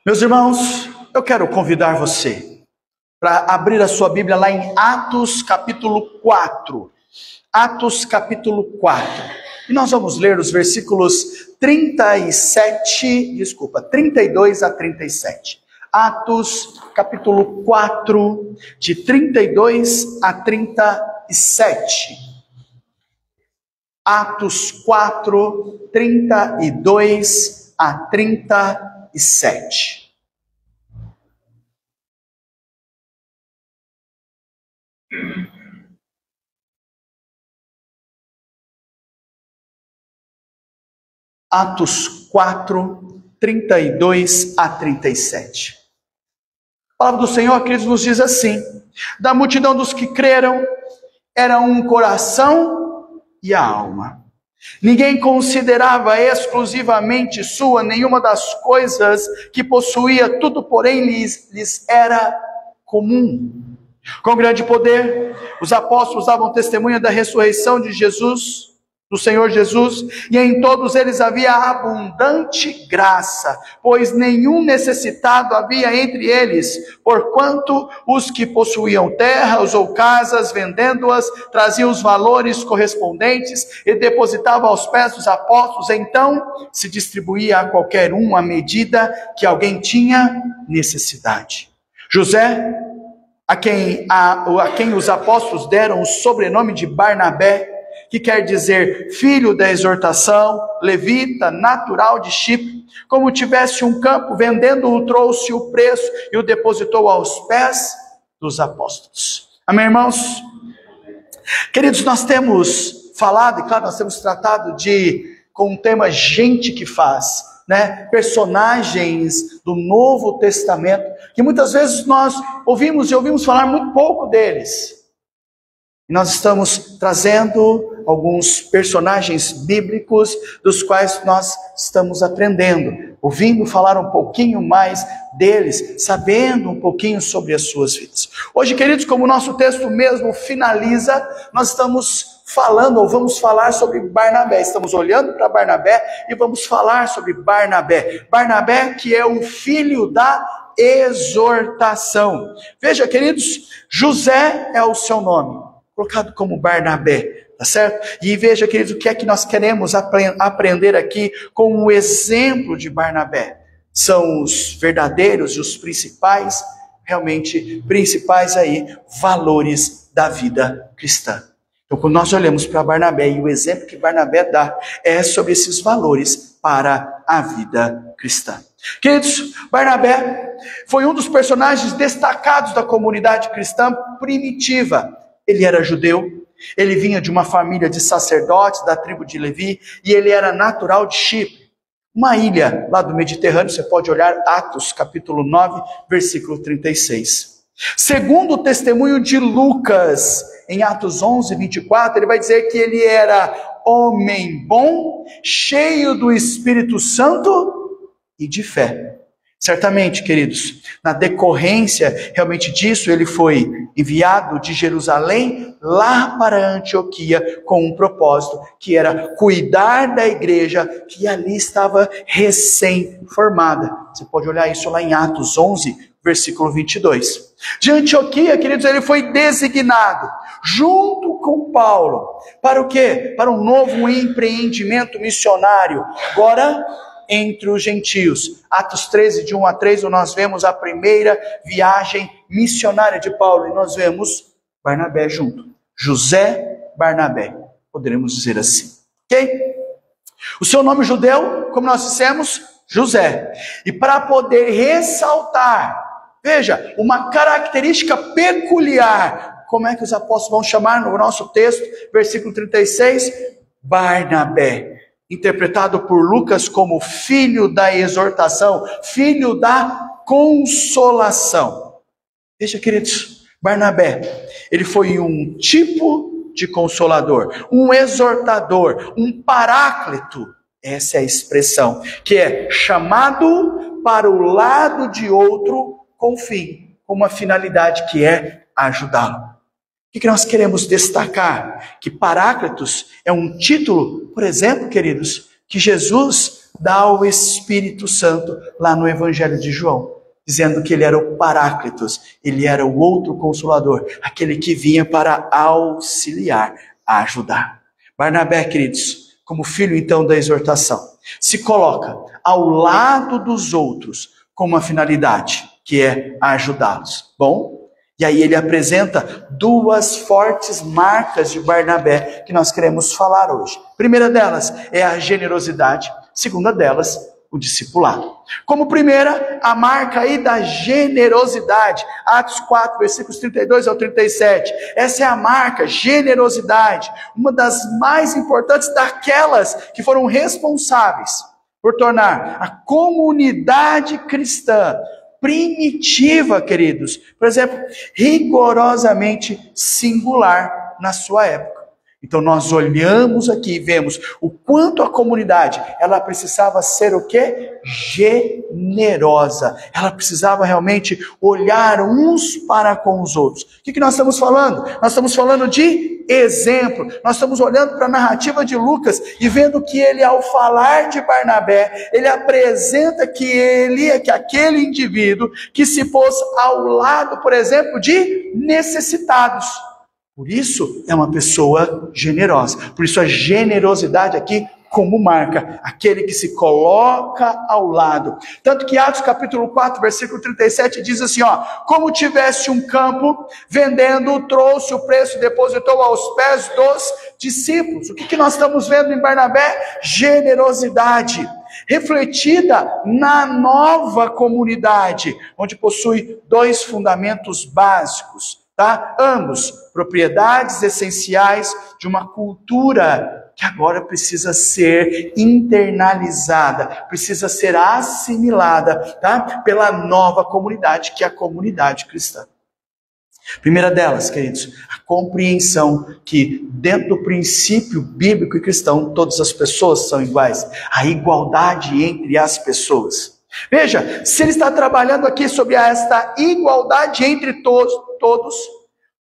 Meus irmãos, eu quero convidar você para abrir a sua Bíblia lá em Atos capítulo 4. Atos capítulo 4. E nós vamos ler os versículos 32 a 37. Atos capítulo 4, de 32 a 37. Atos 4, 32 a 37. Atos 4, 32 a 37. A palavra do Senhor, queridos, nos diz assim: da multidão dos que creram, era um coração e a alma. Ninguém considerava exclusivamente sua nenhuma das coisas que possuía, tudo, porém, lhes era comum. Com grande poder, os apóstolos davam testemunha da ressurreição de Jesus, do Senhor Jesus, e em todos eles havia abundante graça, pois nenhum necessitado havia entre eles, porquanto os que possuíam terras ou casas, vendendo-as, traziam os valores correspondentes e depositavam aos pés dos apóstolos. Então se distribuía a qualquer um à medida que alguém tinha necessidade. José, a quem os apóstolos deram o sobrenome de Barnabé, que quer dizer filho da exortação, levita, natural de Chipre, como tivesse um campo, vendendo-o, trouxe o preço e o depositou aos pés dos apóstolos. Amém, irmãos? Queridos, nós temos falado, e claro, nós temos tratado com o tema gente que faz, personagens do Novo Testamento, que muitas vezes nós ouvimos falar muito pouco deles. E nós estamos trazendo alguns personagens bíblicos dos quais nós estamos aprendendo, ouvindo falar um pouquinho mais deles, sabendo um pouquinho sobre as suas vidas. Hoje, queridos, como o nosso texto mesmo finaliza, nós estamos falando, ou vamos falar sobre Barnabé. Estamos olhando para Barnabé e vamos falar sobre Barnabé. Barnabé, que é o filho da exortação. Veja, queridos, José é o seu nome, colocado como Barnabé, tá certo? E veja, queridos, o que é que nós queremos aprender aqui com o exemplo de Barnabé. São os verdadeiros e os principais, realmente principais aí, valores da vida cristã. Então, quando nós olhamos para Barnabé, e o exemplo que Barnabé dá é sobre esses valores para a vida cristã. Queridos, Barnabé foi um dos personagens destacados da comunidade cristã primitiva. Ele era judeu, ele vinha de uma família de sacerdotes da tribo de Levi, e ele era natural de Chipre, uma ilha lá do Mediterrâneo. Você pode olhar Atos capítulo 9, versículo 36. Segundo o testemunho de Lucas, em Atos 11, 24, ele vai dizer que ele era homem bom, cheio do Espírito Santo e de fé. Certamente, queridos, na decorrência realmente disso, ele foi enviado de Jerusalém lá para Antioquia com um propósito, que era cuidar da igreja que ali estava recém-formada. Você pode olhar isso lá em Atos 11, versículo 22. De Antioquia, queridos, ele foi designado, junto com Paulo, para o quê? Para um novo empreendimento missionário, agora entre os gentios. Atos 13, de 1 a 3, nós vemos a primeira viagem missionária de Paulo, e nós vemos Barnabé junto. José Barnabé, poderemos dizer assim. Ok? O seu nome judeu, como nós dissemos, José. E para poder ressaltar, veja, uma característica peculiar, como é que os apóstolos vão chamar no nosso texto, versículo 36? Barnabé. Interpretado por Lucas como filho da exortação, filho da consolação. Veja, queridos, Barnabé, ele foi um tipo de consolador, um exortador, um paráclito. Essa é a expressão, que é chamado para o lado de outro com fim, com uma finalidade que é ajudá-lo. O que nós queremos destacar? Que Paráclitos é um título, por exemplo, queridos, que Jesus dá o Espírito Santo lá no Evangelho de João, dizendo que ele era o Paráclitos, ele era o outro Consolador, aquele que vinha para auxiliar, ajudar. Barnabé, queridos, como filho então da exortação, se coloca ao lado dos outros com uma finalidade, que é ajudá-los. Bom, e aí ele apresenta duas fortes marcas de Barnabé que nós queremos falar hoje. A primeira delas é a generosidade, a segunda delas, o discipulado. Como primeira, a marca aí da generosidade, Atos 4, versículos 32 ao 37. Essa é a marca, generosidade, uma das mais importantes daquelas que foram responsáveis por tornar a comunidade cristã primitiva, queridos, por exemplo, rigorosamente singular na sua época. Então nós olhamos aqui e vemos o quanto a comunidade, ela precisava ser o quê? Generosa. Ela precisava realmente olhar uns para com os outros. O que nós estamos falando? Nós estamos falando de exemplo. Nós estamos olhando para a narrativa de Lucas e vendo que ele, ao falar de Barnabé, ele apresenta que aquele indivíduo que se pôs ao lado, por exemplo, de necessitados. Por isso é uma pessoa generosa. Por isso a generosidade aqui como marca, aquele que se coloca ao lado. Tanto que Atos capítulo 4, versículo 37 diz assim, como tivesse um campo, vendendo, trouxe o preço, depositou aos pés dos discípulos. O que nós estamos vendo em Barnabé? Generosidade, refletida na nova comunidade, onde possui dois fundamentos básicos, tá? Ambos, propriedades essenciais de uma cultura que agora precisa ser internalizada, precisa ser assimilada, tá? Pela nova comunidade, que é a comunidade cristã. Primeira delas, queridos, a compreensão que dentro do princípio bíblico e cristão, todas as pessoas são iguais, a igualdade entre as pessoas. Veja, se ele está trabalhando aqui sobre esta igualdade entre todos,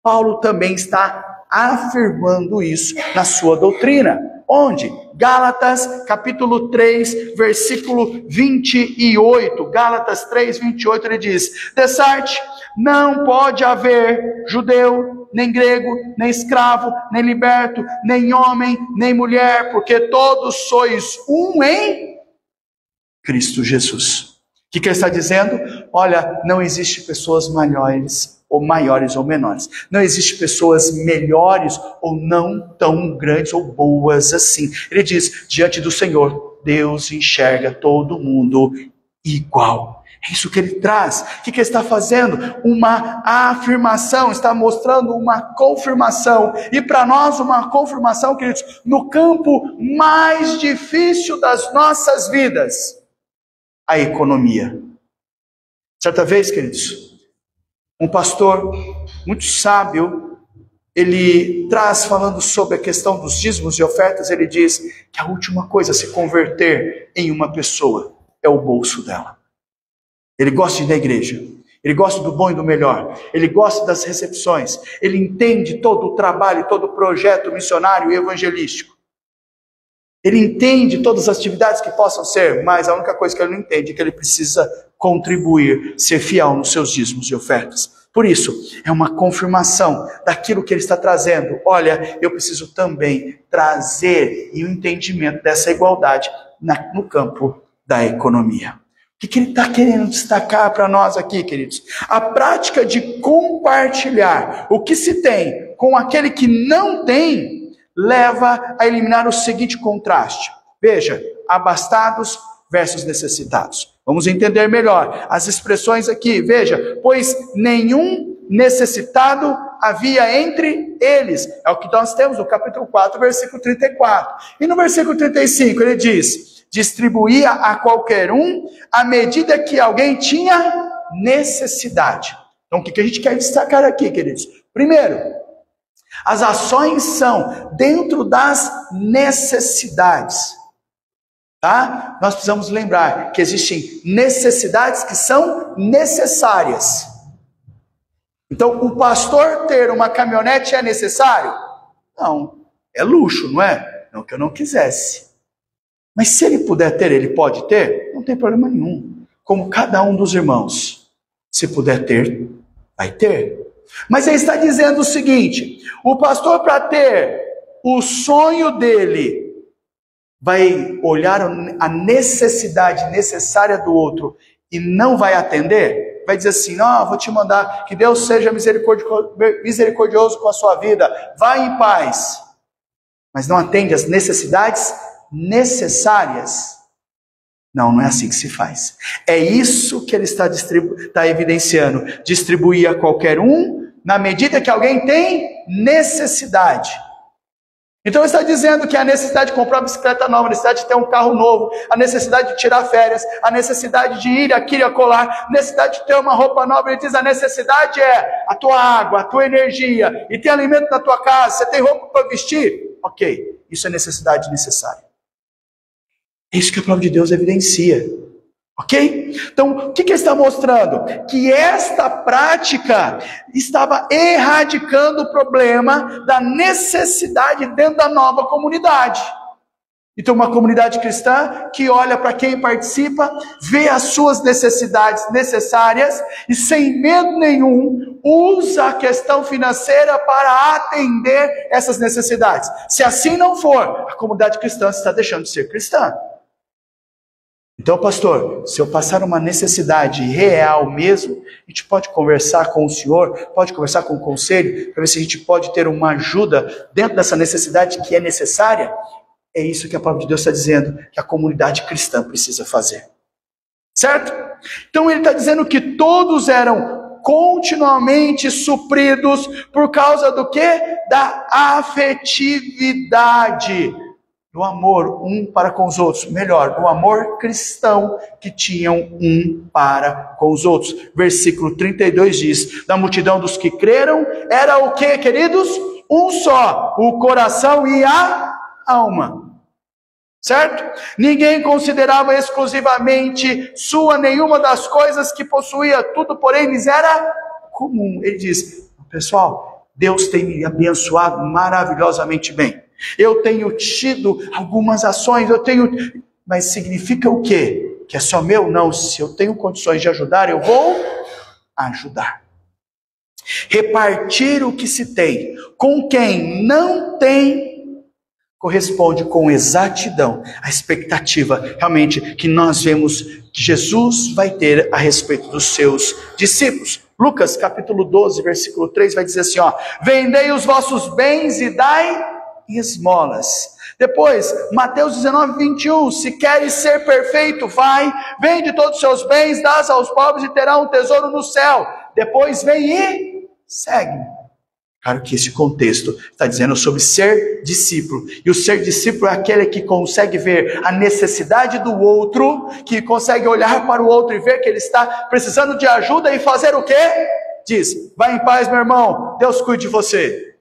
Paulo também está afirmando isso na sua doutrina. Onde? Gálatas capítulo 3, versículo 28. Gálatas 3, 28, ele diz: Dessarte, não pode haver judeu, nem grego, nem escravo, nem liberto, nem homem, nem mulher, porque todos sois um em Cristo Jesus. O que ele está dizendo? Olha, não existe pessoas maiores ou menores. Não existe pessoas melhores ou não tão grandes ou boas assim. Ele diz, diante do Senhor, Deus enxerga todo mundo igual. É isso que ele traz. O que ele está fazendo? Uma afirmação, está mostrando uma confirmação. E para nós, uma confirmação, queridos, no campo mais difícil das nossas vidas, a economia. Certa vez, queridos, um pastor muito sábio, ele traz, falando sobre a questão dos dízimos e ofertas, ele diz que a última coisa a se converter em uma pessoa é o bolso dela. Ele gosta de ir na igreja, ele gosta do bom e do melhor, ele gosta das recepções, ele entende todo o trabalho, todo o projeto missionário e evangelístico. Ele entende todas as atividades que possam ser, mas a única coisa que ele não entende é que ele precisa contribuir, ser fiel nos seus dízimos e ofertas. Por isso, é uma confirmação daquilo que ele está trazendo. Olha, eu preciso também trazer o entendimento dessa igualdade no campo da economia. O que ele está querendo destacar para nós aqui, queridos? A prática de compartilhar o que se tem com aquele que não tem, leva a eliminar o seguinte contraste. Veja, abastados versus necessitados. Vamos entender melhor as expressões aqui. Veja, pois nenhum necessitado havia entre eles. É o que nós temos no capítulo 4, versículo 34. E no versículo 35 ele diz, distribuía a qualquer um à medida que alguém tinha necessidade. Então o que a gente quer destacar aqui, queridos? Primeiro, as ações são dentro das necessidades, tá? Nós precisamos lembrar que existem necessidades que são necessárias. Então, o pastor ter uma caminhonete é necessário? Não, é luxo, não é? Não que eu não quisesse. Mas se ele puder ter, ele pode ter? Não tem problema nenhum. Como cada um dos irmãos. Se puder ter, vai ter. Mas ele está dizendo o seguinte: o pastor, para ter o sonho dele, vai olhar a necessidade necessária do outro e não vai atender? Vai dizer assim: não, vou te mandar, que Deus seja misericordioso com a sua vida, vai em paz. Mas não atende às necessidades necessárias. Não é assim que se faz. É isso que ele está evidenciando. Distribuir a qualquer um, na medida que alguém tem necessidade. Então ele está dizendo que a necessidade de comprar uma bicicleta nova, a necessidade de ter um carro novo, a necessidade de tirar férias, a necessidade de ir aqui e acolá, a necessidade de ter uma roupa nova. Ele diz: a necessidade é a tua água, a tua energia, e tem alimento na tua casa, você tem roupa para vestir. Ok, isso é necessidade necessária. É isso que a palavra de Deus evidencia. Ok? Então, o que ele está mostrando? Que esta prática estava erradicando o problema da necessidade dentro da nova comunidade. Então, uma comunidade cristã que olha para quem participa, vê as suas necessidades necessárias e, sem medo nenhum, usa a questão financeira para atender essas necessidades. Se assim não for, a comunidade cristã está deixando de ser cristã. Então, pastor, se eu passar uma necessidade real mesmo, a gente pode conversar com o senhor, pode conversar com o conselho, para ver se a gente pode ter uma ajuda dentro dessa necessidade que é necessária. É isso que a palavra de Deus está dizendo, que a comunidade cristã precisa fazer. Certo? Então ele está dizendo que todos eram continuamente supridos por causa do quê? Da afetividade. Do amor um para com os outros, melhor, do amor cristão que tinham um para com os outros. Versículo 32 diz: da multidão dos que creram, era o que, queridos? Um só, o coração e a alma. Certo? Ninguém considerava exclusivamente sua nenhuma das coisas que possuía, tudo porém lhes era comum. Ele diz: pessoal, Deus tem me abençoado maravilhosamente bem. Eu tenho tido algumas ações, mas significa o quê? Que é só meu? Não, se eu tenho condições de ajudar, eu vou ajudar. Repartir o que se tem com quem não tem corresponde com exatidão à expectativa realmente que nós vemos que Jesus vai ter a respeito dos seus discípulos. Lucas capítulo 12, versículo 3 vai dizer assim, vendei os vossos bens e dai esmolas. Depois, Mateus 19, 21, se queres ser perfeito, vai, vende todos os seus bens, dás aos pobres e terá um tesouro no céu. Depois vem e segue-me. Claro que esse contexto está dizendo sobre ser discípulo. E o ser discípulo é aquele que consegue ver a necessidade do outro, que consegue olhar para o outro e ver que ele está precisando de ajuda e fazer o quê? Diz, vai em paz, meu irmão, Deus cuide de você.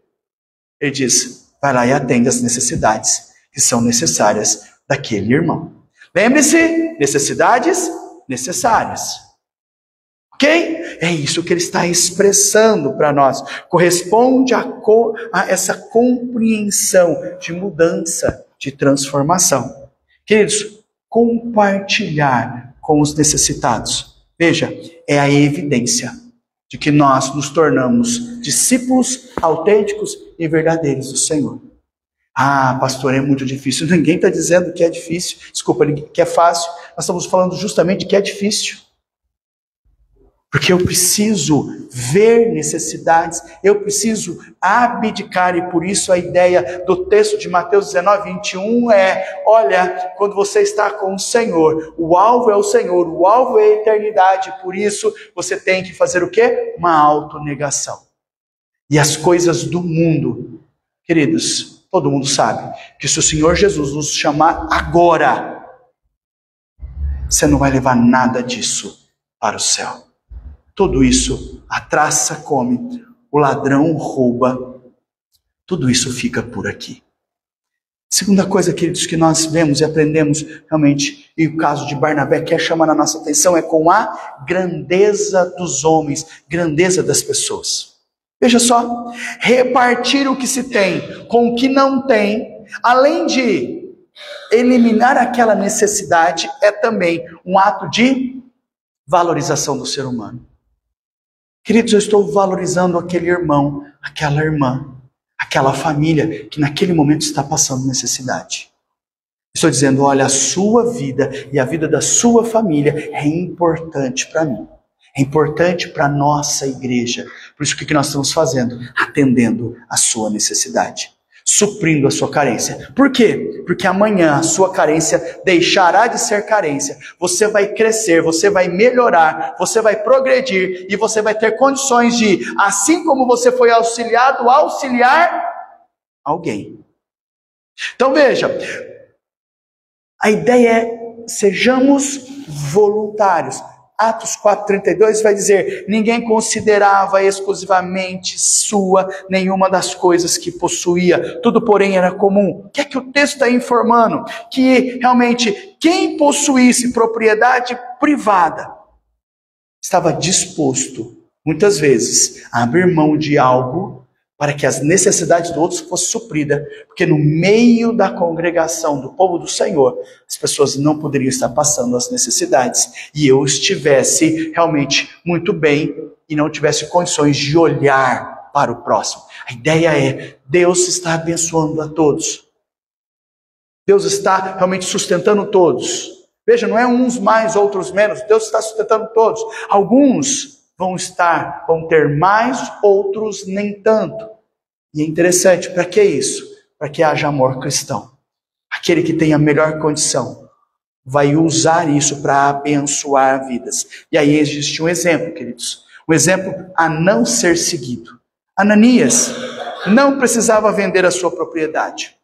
Ele diz, vai lá e atende as necessidades que são necessárias daquele irmão. Lembre-se, necessidades necessárias. Ok? É isso que ele está expressando para nós. Corresponde a essa compreensão de mudança, de transformação. Queridos, compartilhar com os necessitados. Veja, é a evidência de que nós nos tornamos discípulos autênticos e verdadeiros do Senhor. Ah, pastor, é muito difícil. Ninguém está dizendo que é difícil. Desculpa, que é fácil. Nós estamos falando justamente que é difícil. Porque eu preciso ver necessidades, eu preciso abdicar, e por isso a ideia do texto de Mateus 19, 21 é, olha, quando você está com o Senhor, o alvo é o Senhor, o alvo é a eternidade, por isso você tem que fazer o quê? Uma autonegação. E as coisas do mundo, queridos, todo mundo sabe, que se o Senhor Jesus nos chamar agora, você não vai levar nada disso para o céu. Tudo isso a traça come, o ladrão rouba, tudo isso fica por aqui. Segunda coisa, queridos, que nós vemos e aprendemos realmente, e o caso de Barnabé quer chamar a nossa atenção, é com a grandeza dos homens, grandeza das pessoas. Veja só, repartir o que se tem com o que não tem, além de eliminar aquela necessidade é também um ato de valorização do ser humano. Queridos, eu estou valorizando aquele irmão, aquela irmã, aquela família que naquele momento está passando necessidade. Estou dizendo, olha, a sua vida e a vida da sua família é importante para mim. É importante para a nossa igreja. Por isso, o que nós estamos fazendo? Atendendo a sua necessidade. Suprindo a sua carência. Por quê? Porque amanhã a sua carência deixará de ser carência. Você vai crescer, você vai melhorar, você vai progredir e você vai ter condições de, assim como você foi auxiliado, auxiliar alguém. Então veja, a ideia é sejamos voluntários. Atos 4,32 vai dizer, ninguém considerava exclusivamente sua nenhuma das coisas que possuía, tudo porém era comum. O que é que o texto está informando? Que realmente quem possuísse propriedade privada estava disposto, muitas vezes, a abrir mão de algo para que as necessidades do outro fossem supridas, porque no meio da congregação do povo do Senhor, as pessoas não poderiam estar passando as necessidades, e eu estivesse realmente muito bem, e não tivesse condições de olhar para o próximo. A ideia é, Deus está abençoando a todos. Deus está realmente sustentando todos. Veja, não é uns mais, outros menos, Deus está sustentando todos. Alguns vão ter mais, outros nem tanto. E é interessante, para que isso? Para que haja amor cristão. Aquele que tem a melhor condição vai usar isso para abençoar vidas. E aí existe um exemplo, queridos. Um exemplo a não ser seguido. Ananias não precisava vender a sua propriedade.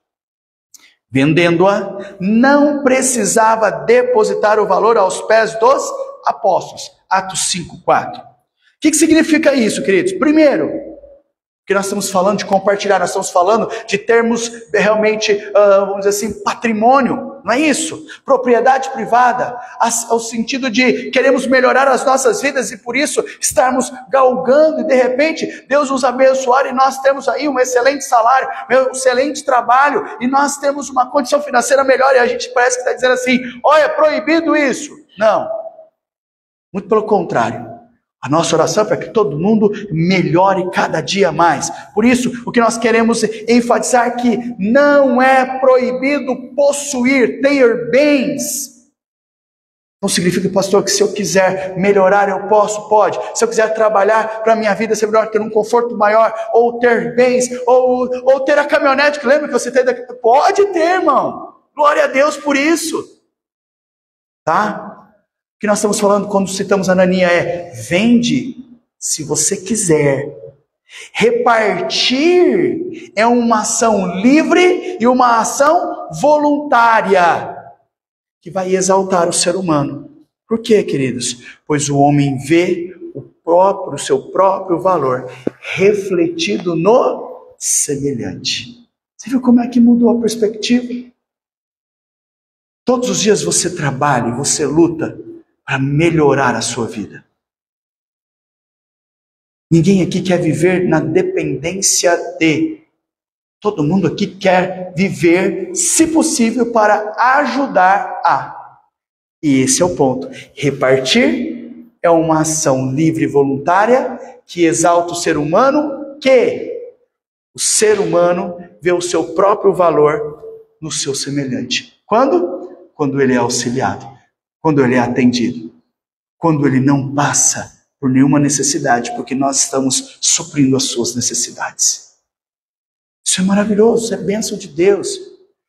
Vendendo-a, não precisava depositar o valor aos pés dos apóstolos. Atos 5:4. O que significa isso, queridos? Primeiro, que nós estamos falando de compartilhar, nós estamos falando de termos realmente, vamos dizer assim, patrimônio, não é isso? Propriedade privada, ao sentido de queremos melhorar as nossas vidas e por isso estarmos galgando e de repente Deus nos abençoar e nós temos aí um excelente salário, um excelente trabalho e nós temos uma condição financeira melhor e a gente parece que está dizendo assim, olha, é proibido isso. Não, muito pelo contrário. A nossa oração é para que todo mundo melhore cada dia mais. Por isso, o que nós queremos enfatizar é que não é proibido possuir, ter bens. Não significa, pastor, que se eu quiser melhorar, eu posso, pode. Se eu quiser trabalhar para a minha vida ser melhor, ter um conforto maior, ou ter bens, ou ter a caminhonete, que lembra que você tem daqui? Pode ter, irmão. Glória a Deus por isso. Tá? O que nós estamos falando quando citamos Ananias é, vende se você quiser. Repartir é uma ação livre e uma ação voluntária, que vai exaltar o ser humano. Por quê, queridos? Pois o homem vê o seu próprio valor refletido no semelhante. Você viu como é que mudou a perspectiva? Todos os dias você trabalha e você luta para melhorar a sua vida. Ninguém aqui quer viver na dependência de. Todo mundo aqui quer viver, se possível, para ajudar a. E esse é o ponto. Repartir é uma ação livre e voluntária que exalta o ser humano, que o ser humano vê o seu próprio valor no seu semelhante. Quando? Quando ele é auxiliado. Quando ele é atendido, quando ele não passa por nenhuma necessidade, porque nós estamos suprindo as suas necessidades. Isso é maravilhoso, isso é bênção de Deus,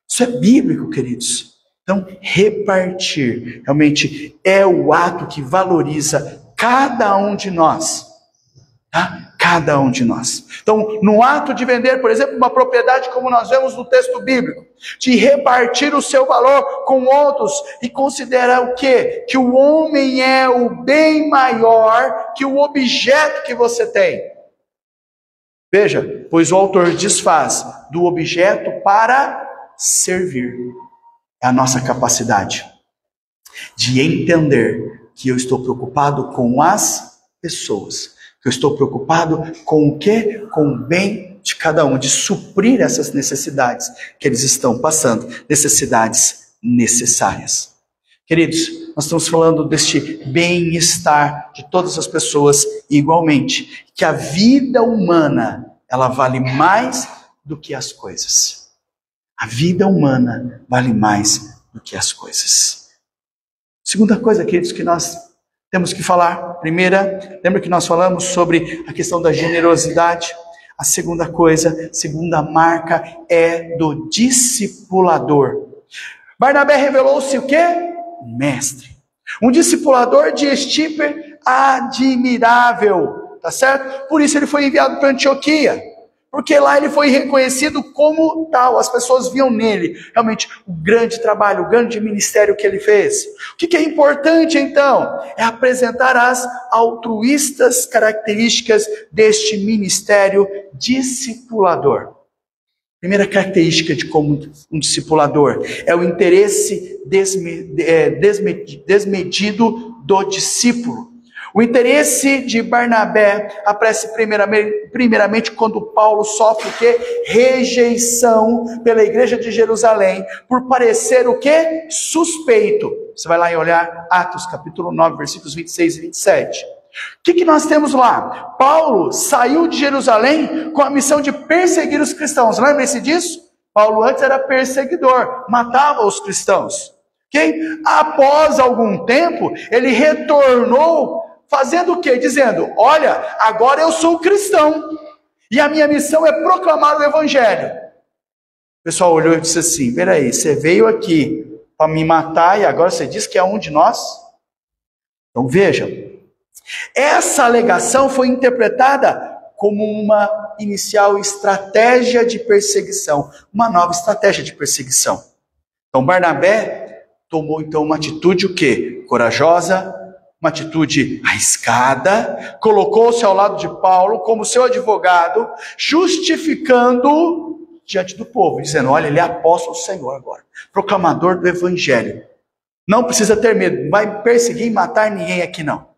isso é bíblico, queridos. Então, repartir realmente é o ato que valoriza cada um de nós, tá? Cada um de nós. Então, no ato de vender, por exemplo, uma propriedade, como nós vemos no texto bíblico, de repartir o seu valor com outros e considerar o quê? Que o homem é o bem maior que o objeto que você tem. Veja, pois o autor desfaz do objeto para servir. É a nossa capacidade de entender que eu estou preocupado com as pessoas. Eu estou preocupado com o quê? Com o bem de cada um, de suprir essas necessidades que eles estão passando, necessidades necessárias. Queridos, nós estamos falando deste bem-estar de todas as pessoas igualmente, que a vida humana, ela vale mais do que as coisas. A vida humana vale mais do que as coisas. Segunda coisa, queridos, que nós temos que falar. Primeira, lembra que nós falamos sobre a questão da generosidade? A segunda coisa, segunda marca é do discipulador. Barnabé revelou-se o quê? Mestre. Um discipulador de estirpe admirável, tá certo? Por isso ele foi enviado para Antioquia, porque lá ele foi reconhecido como tal. As pessoas viam nele realmente o grande trabalho, o grande ministério que ele fez. O que é importante então? É apresentar as altruístas características deste ministério discipulador. Primeira característica de como um discipulador é o interesse desmedido do discípulo. O interesse de Barnabé aparece primeiramente quando Paulo sofre o quê? Rejeição pela igreja de Jerusalém, por parecer o quê? Suspeito. Você vai lá e olhar Atos capítulo 9, versículos 26 e 27. O que nós temos lá? Paulo saiu de Jerusalém com a missão de perseguir os cristãos. Lembra-se disso? Paulo antes era perseguidor, matava os cristãos. Okay? Após algum tempo, ele retornou fazendo o quê? Dizendo, olha, agora eu sou cristão e a minha missão é proclamar o evangelho. O pessoal olhou e disse assim, peraí, você veio aqui para me matar e agora você diz que é um de nós? Então veja, essa alegação foi interpretada como uma inicial estratégia de perseguição, uma nova estratégia de perseguição. Então Barnabé tomou então uma atitude o quê? Corajosa, uma atitude arriscada, colocou-se ao lado de Paulo como seu advogado, justificando diante do povo, dizendo, olha, ele é apóstolo do Senhor agora, proclamador do evangelho. Não precisa ter medo, não vai perseguir e matar ninguém aqui não.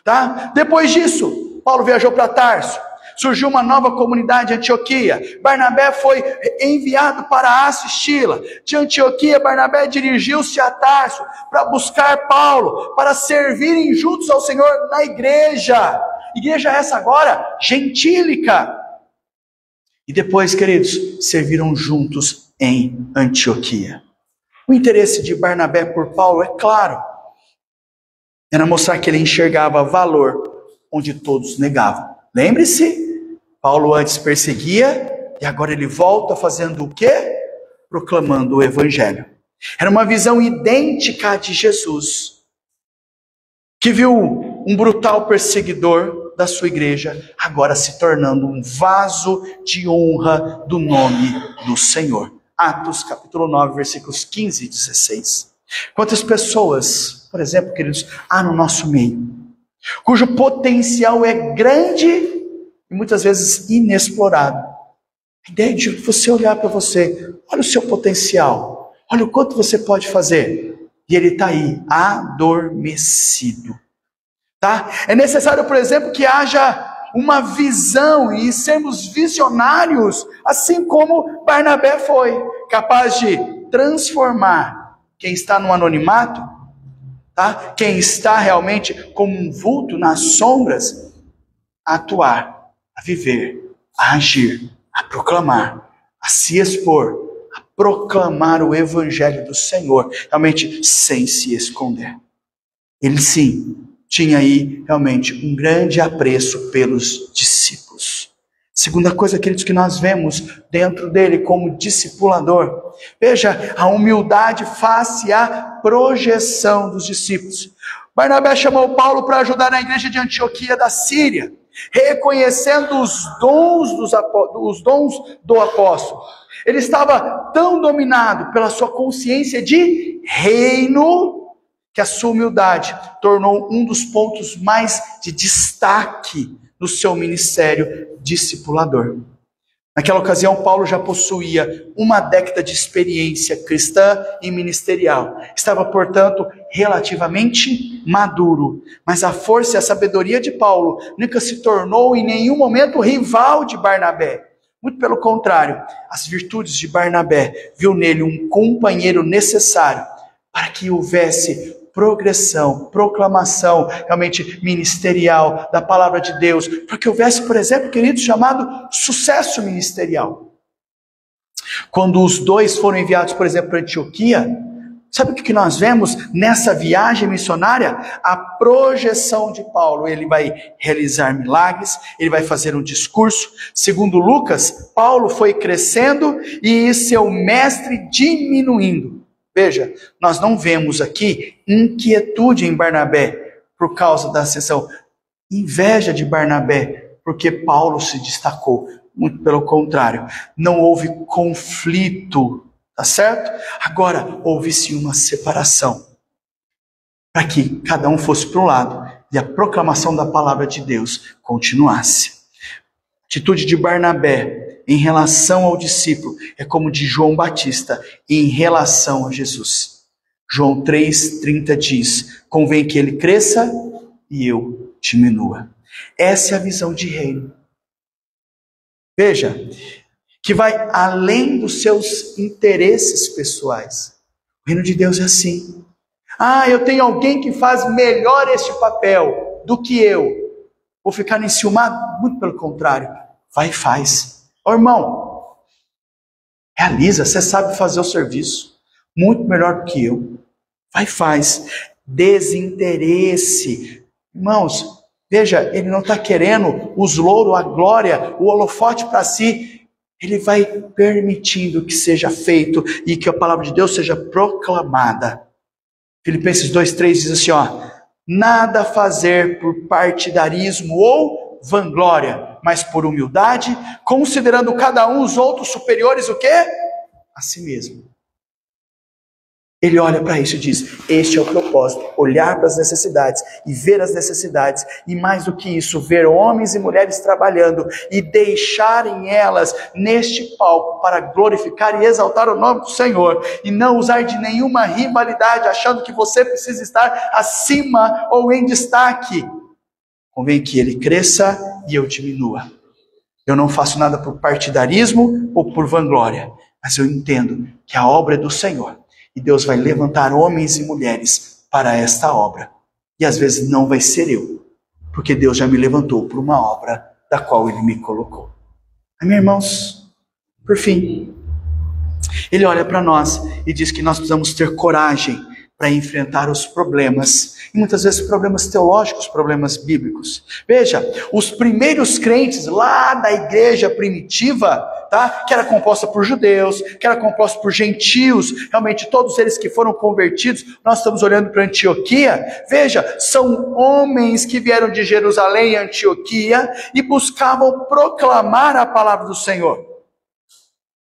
Tá? Depois disso, Paulo viajou para Tarso, surgiu uma nova comunidade em Antioquia. Barnabé foi enviado para Assis-Tila. De Antioquia, Barnabé dirigiu-se a Tarso para buscar Paulo, para servirem juntos ao Senhor na igreja. Igreja essa agora, gentílica. E depois, queridos, serviram juntos em Antioquia. O interesse de Barnabé por Paulo é claro. Era mostrar que ele enxergava valor onde todos negavam. Lembre-se, Paulo antes perseguia e agora ele volta fazendo o quê? Proclamando o evangelho. Era uma visão idêntica à de Jesus, que viu um brutal perseguidor da sua igreja agora se tornando um vaso de honra do nome do Senhor. Atos capítulo 9, versículos 15 e 16. Quantas pessoas, por exemplo, queridos, há no nosso meio, cujo potencial é grande e muitas vezes inexplorado. A ideia de você olhar para você, olha o seu potencial, olha o quanto você pode fazer, e ele está aí, adormecido. Tá? É necessário, por exemplo, que haja uma visão e sermos visionários, assim como Barnabé foi, capaz de transformar quem está no anonimato, tá? Quem está realmente como um vulto nas sombras, a atuar, a viver, a agir, a proclamar, a se expor, a proclamar o evangelho do Senhor, realmente sem se esconder. Ele sim tinha aí realmente um grande apreço pelos discípulos. Segunda coisa, queridos, que nós vemos dentro dele como discipulador, veja a humildade face à projeção dos discípulos. Barnabé chamou Paulo para ajudar na igreja de Antioquia da Síria, reconhecendo os dons do apóstolo. Ele estava tão dominado pela sua consciência de reino, que a sua humildade tornou um dos pontos mais de destaque no seu ministério discipulador. Naquela ocasião, Paulo já possuía uma década de experiência cristã e ministerial. Estava, portanto, relativamente maduro. Mas a força e a sabedoria de Paulo nunca se tornou em nenhum momento rival de Barnabé. Muito pelo contrário, as virtudes de Barnabé viu nele um companheiro necessário para que houvesse progressão, proclamação realmente ministerial da palavra de Deus, para que houvesse, por exemplo, queridos, chamado sucesso ministerial. Quando os dois foram enviados, por exemplo, para Antioquia, sabe o que nós vemos nessa viagem missionária? A projeção de Paulo. Ele vai realizar milagres, ele vai fazer um discurso. Segundo Lucas, Paulo foi crescendo e seu mestre diminuindo. Veja, nós não vemos aqui inquietude em Barnabé por causa da ascensão, inveja de Barnabé porque Paulo se destacou. Muito pelo contrário, não houve conflito, tá certo? Agora, houve sim uma separação, para que cada um fosse para um lado e a proclamação da palavra de Deus continuasse. A atitude de Barnabé em relação ao discípulo é como de João Batista em relação a Jesus. João 3,30 diz: convém que ele cresça e eu diminua. Essa é a visão de reino. Veja, que vai além dos seus interesses pessoais. O reino de Deus é assim. Eu tenho alguém que faz melhor este papel do que eu. Vou ficar enciumado? Muito pelo contrário. Vai e faz. Irmão, realiza, você sabe fazer o serviço. Muito melhor do que eu. Vai e faz. Desinteresse. Irmãos, veja, ele não está querendo os louros, a glória, o holofote para si. Ele vai permitindo que seja feito e que a palavra de Deus seja proclamada. Filipenses 2,3 diz assim, nada fazer por partidarismo ou vanglória, mas por humildade, considerando cada um os outros superiores o quê? A si mesmo. Ele olha para isso e diz, este é o propósito, olhar para as necessidades e ver as necessidades, e mais do que isso, ver homens e mulheres trabalhando e deixarem elas neste palco para glorificar e exaltar o nome do Senhor, e não usar de nenhuma rivalidade, achando que você precisa estar acima ou em destaque. Convém que ele cresça e eu diminua. Eu não faço nada por partidarismo ou por vanglória, mas eu entendo que a obra é do Senhor. E Deus vai levantar homens e mulheres para esta obra. E às vezes não vai ser eu, porque Deus já me levantou para uma obra da qual Ele me colocou. Amém, irmãos? Por fim, Ele olha para nós e diz que nós precisamos ter coragem para enfrentar os problemas. E muitas vezes problemas teológicos, problemas bíblicos. Veja, os primeiros crentes lá da igreja primitiva, que era composta por judeus, que era composta por gentios, realmente todos eles que foram convertidos, nós estamos olhando para Antioquia, veja, são homens que vieram de Jerusalém e Antioquia e buscavam proclamar a palavra do Senhor.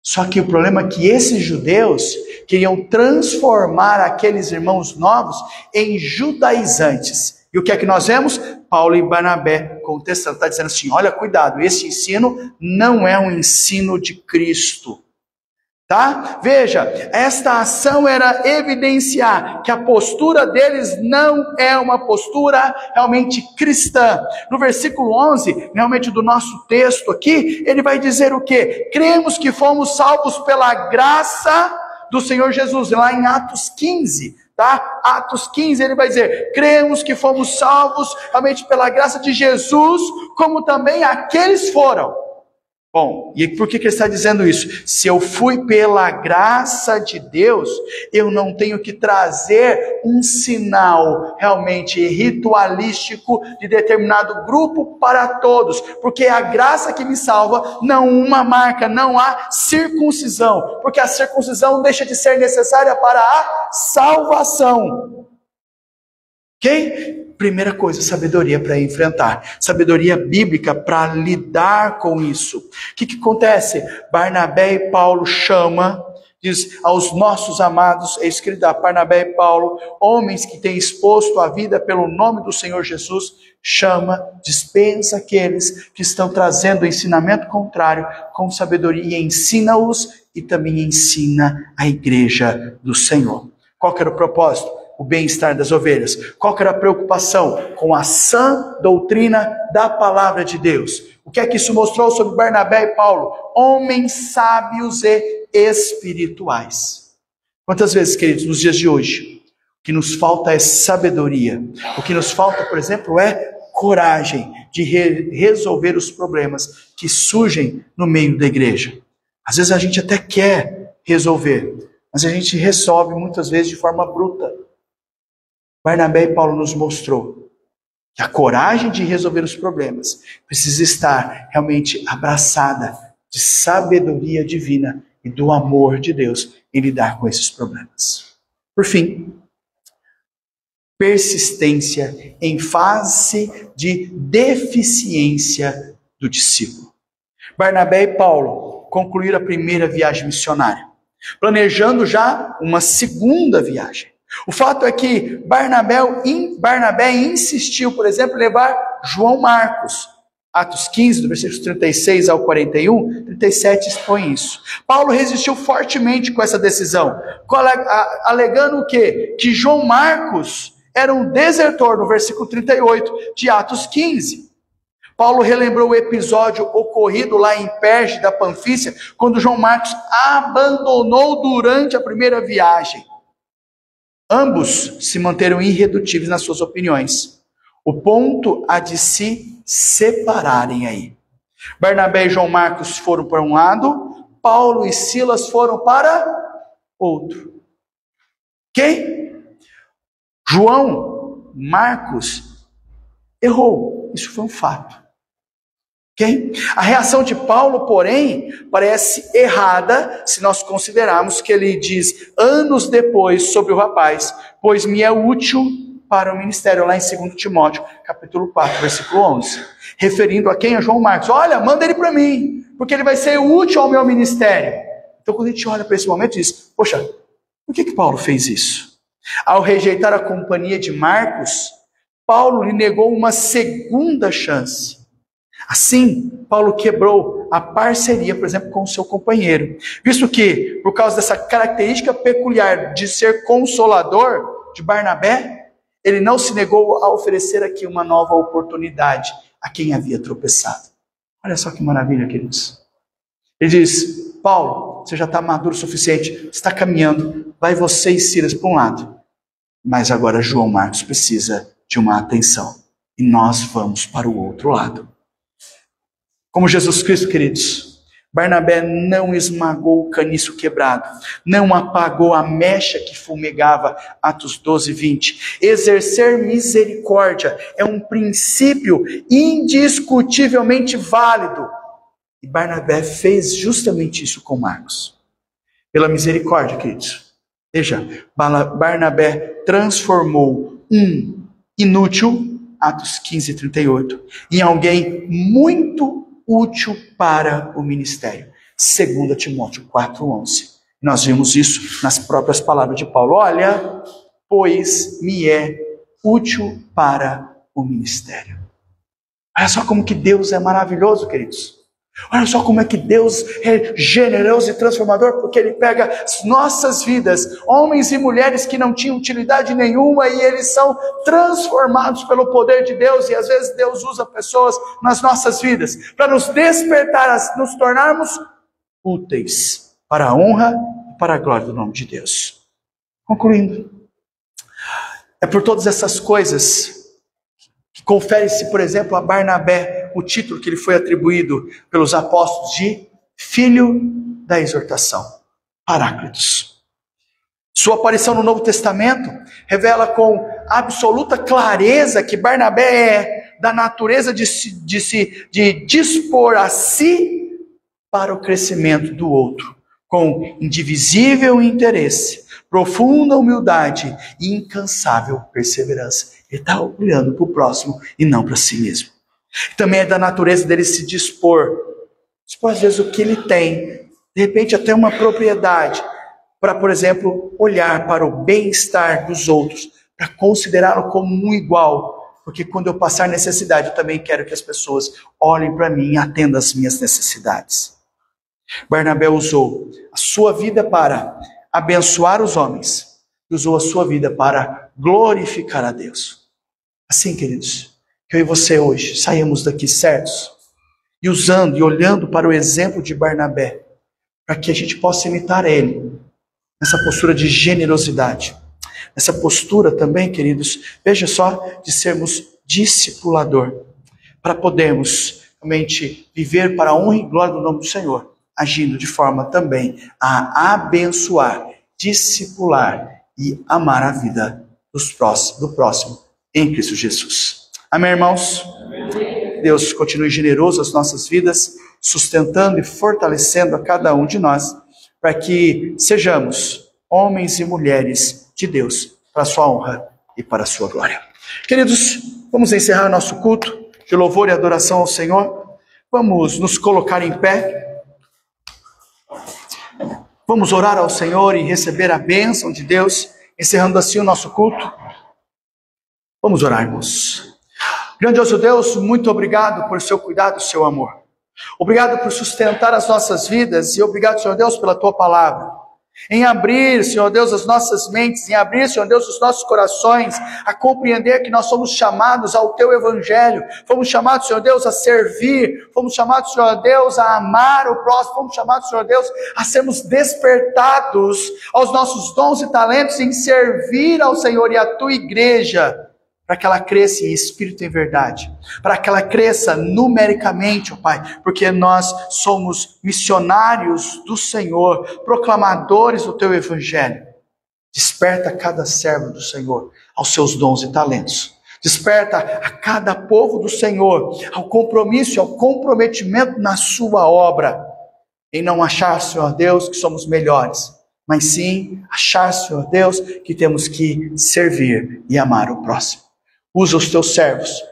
Só que o problema é que esses judeus queriam transformar aqueles irmãos novos em judaizantes. E o que é que nós vemos? Paulo e Barnabé contestando, está dizendo assim, olha, cuidado, esse ensino não é um ensino de Cristo. Veja, esta ação era evidenciar que a postura deles não é uma postura realmente cristã. No versículo 11, realmente do nosso texto aqui, ele vai dizer o quê? Cremos que fomos salvos pela graça do Senhor Jesus, lá em Atos 15, Atos 15, ele vai dizer, cremos que fomos salvos realmente pela graça de Jesus, como também aqueles foram. Bom, e por que ele está dizendo isso? Se eu fui pela graça de Deus, eu não tenho que trazer um sinal realmente ritualístico de determinado grupo para todos, porque é a graça que me salva, não uma marca, não há circuncisão, porque a circuncisão deixa de ser necessária para a salvação. Ok? Primeira coisa, sabedoria para enfrentar. Sabedoria bíblica para lidar com isso. O que acontece? Barnabé e Paulo diz aos nossos amados, é isso que ele dá, Barnabé e Paulo, homens que têm exposto a vida pelo nome do Senhor Jesus, dispensa aqueles que estão trazendo o ensinamento contrário com sabedoria, ensina-os e também ensina a igreja do Senhor. Qual que era o propósito? o bem-estar das ovelhas. Qual que era a preocupação? Com a sã doutrina da palavra de Deus. O que é que isso mostrou sobre Barnabé e Paulo? Homens sábios e espirituais. Quantas vezes, queridos, nos dias de hoje, o que nos falta é sabedoria. O que nos falta, por exemplo, é coragem de resolver os problemas que surgem no meio da igreja. Às vezes a gente até quer resolver, mas a gente resolve muitas vezes de forma bruta. Barnabé e Paulo nos mostrou que a coragem de resolver os problemas precisa estar realmente abraçada de sabedoria divina e do amor de Deus em lidar com esses problemas. Por fim, persistência em fase de deficiência do discípulo. Barnabé e Paulo concluíram a primeira viagem missionária, planejando já uma segunda viagem. O fato é que Barnabé insistiu, por exemplo, em levar João Marcos. Atos 15, do versículo 36 ao 41, 37 expõe isso. Paulo resistiu fortemente com essa decisão, alegando o quê? Que João Marcos era um desertor, no versículo 38 de Atos 15. Paulo relembrou o episódio ocorrido lá em Perge da Panfícia, quando João Marcos abandonou durante a primeira viagem. Ambos se manteram irredutíveis nas suas opiniões. O ponto há de se separarem aí. Barnabé e João Marcos foram para um lado, Paulo e Silas foram para outro. Quem? João Marcos errou. Isso foi um fato. Okay? A reação de Paulo, porém, parece errada se nós considerarmos que ele diz anos depois sobre o rapaz, pois me é útil para o ministério, lá em 2 Timóteo, capítulo 4, versículo 11. Referindo a quem? A João Marcos. Olha, manda ele para mim, porque ele vai ser útil ao meu ministério. Então, quando a gente olha para esse momento, diz, poxa, por que Paulo fez isso? Ao rejeitar a companhia de Marcos, Paulo lhe negou uma segunda chance. Assim, Paulo quebrou a parceria, por exemplo, com o seu companheiro. Visto que, por causa dessa característica peculiar de ser consolador de Barnabé, ele não se negou a oferecer aqui uma nova oportunidade a quem havia tropeçado. Olha só que maravilha, queridos. Ele diz, Paulo, você já está maduro o suficiente, está caminhando, vai você e Silas para um lado. Mas agora João Marcos precisa de uma atenção. E nós vamos para o outro lado. Como Jesus Cristo, queridos, Barnabé não esmagou o caniço quebrado, não apagou a mecha que fumegava, Atos 12, 20. Exercer misericórdia é um princípio indiscutivelmente válido. E Barnabé fez justamente isso com Marcos. Pela misericórdia, queridos. Veja, Barnabé transformou um inútil, Atos 15, 38, em alguém muito útil para o ministério. 2 Timóteo 4:11. Nós vimos isso nas próprias palavras de Paulo. Olha, pois me é útil para o ministério. Olha só como que Deus é maravilhoso, queridos. Olha só como é que Deus é generoso e transformador, porque Ele pega as nossas vidas, homens e mulheres que não tinham utilidade nenhuma, e eles são transformados pelo poder de Deus, e às vezes Deus usa pessoas nas nossas vidas, para nos despertar, nos tornarmos úteis, para a honra e para a glória do nome de Deus. Concluindo, é por todas essas coisas que confere-se, por exemplo, a Barnabé o título que lhe foi atribuído pelos apóstolos de Filho da Exortação, Paráclitos. Sua aparição no Novo Testamento revela com absoluta clareza que Barnabé é da natureza de dispor a si para o crescimento do outro, com indivisível interesse, profunda humildade e incansável perseverança. Ele está olhando para o próximo e não para si mesmo. Também é da natureza dele se dispor às vezes o que ele tem, de repente até uma propriedade, para, por exemplo, olhar para o bem-estar dos outros, para considerá-lo como um igual, porque quando eu passar necessidade, eu também quero que as pessoas olhem para mim e atendam às minhas necessidades. Barnabé usou a sua vida para abençoar os homens, e usou a sua vida para glorificar a Deus. Assim, queridos, que eu e você hoje saímos daqui certos e usando e olhando para o exemplo de Barnabé, para que a gente possa imitar ele nessa postura de generosidade, nessa postura também, queridos, veja só, de sermos discipulador, para podermos realmente viver para a honra e glória do nome do Senhor, agindo de forma também a abençoar, discipular e amar a vida do próximo em Cristo Jesus. Amém, irmãos? Amém. Deus continue generoso as nossas vidas, sustentando e fortalecendo a cada um de nós, para que sejamos homens e mulheres de Deus, para a sua honra e para a sua glória. Queridos, vamos encerrar nosso culto de louvor e adoração ao Senhor. Vamos nos colocar em pé. Vamos orar ao Senhor e receber a bênção de Deus, encerrando assim o nosso culto. Vamos orar, irmãos. Grandioso Deus, muito obrigado por seu cuidado e seu amor. Obrigado por sustentar as nossas vidas e obrigado, Senhor Deus, pela tua palavra. Em abrir, Senhor Deus, as nossas mentes, em abrir, Senhor Deus, os nossos corações, a compreender que nós somos chamados ao Teu Evangelho, fomos chamados, Senhor Deus, a servir, fomos chamados, Senhor Deus, a amar o próximo, fomos chamados, Senhor Deus, a sermos despertados aos nossos dons e talentos em servir ao Senhor e à Tua igreja, para que ela cresça em espírito e em verdade, para que ela cresça numericamente, ó Pai, porque nós somos missionários do Senhor, proclamadores do Teu Evangelho. Desperta cada servo do Senhor aos seus dons e talentos. Desperta a cada povo do Senhor ao compromisso, ao comprometimento na sua obra, em não achar, Senhor Deus, que somos melhores, mas sim achar, Senhor Deus, que temos que servir e amar o próximo. Usa os teus servos,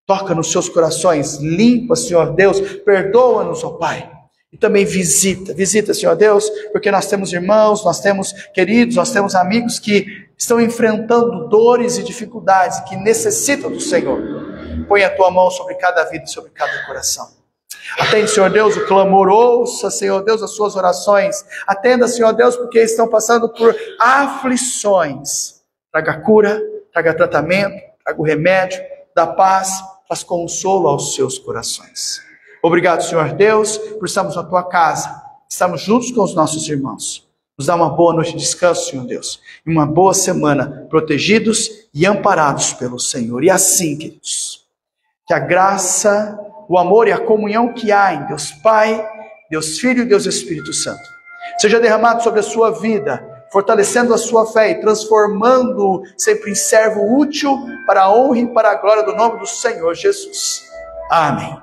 toca nos seus corações, limpa, Senhor Deus, perdoa-nos, ó Pai. E também visita, Senhor Deus, porque nós temos irmãos, nós temos queridos, nós temos amigos que estão enfrentando dores e dificuldades, que necessitam do Senhor. Põe a tua mão sobre cada vida e sobre cada coração. Atende, Senhor Deus, o clamor, ouça, Senhor Deus, as suas orações. Atenda, Senhor Deus, porque estão passando por aflições. Traga cura, traga tratamento, traga o remédio, dá paz, traz consolo aos seus corações. Obrigado, Senhor Deus, por estarmos na tua casa, estarmos juntos com os nossos irmãos. Nos dá uma boa noite de descanso, Senhor Deus, e uma boa semana, protegidos e amparados pelo Senhor. E assim, queridos, que a graça, o amor e a comunhão que há em Deus Pai, Deus Filho e Deus Espírito Santo, seja derramado sobre a sua vida, fortalecendo a sua fé e transformando-o sempre em servo útil para a honra e para a glória do nome do Senhor Jesus. Amém.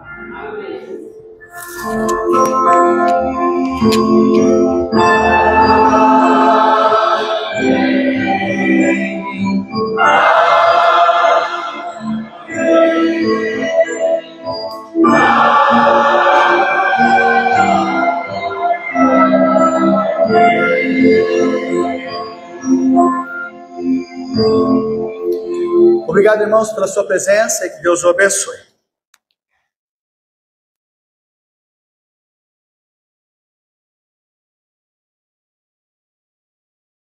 Obrigado, irmãos, pela sua presença e que Deus o abençoe.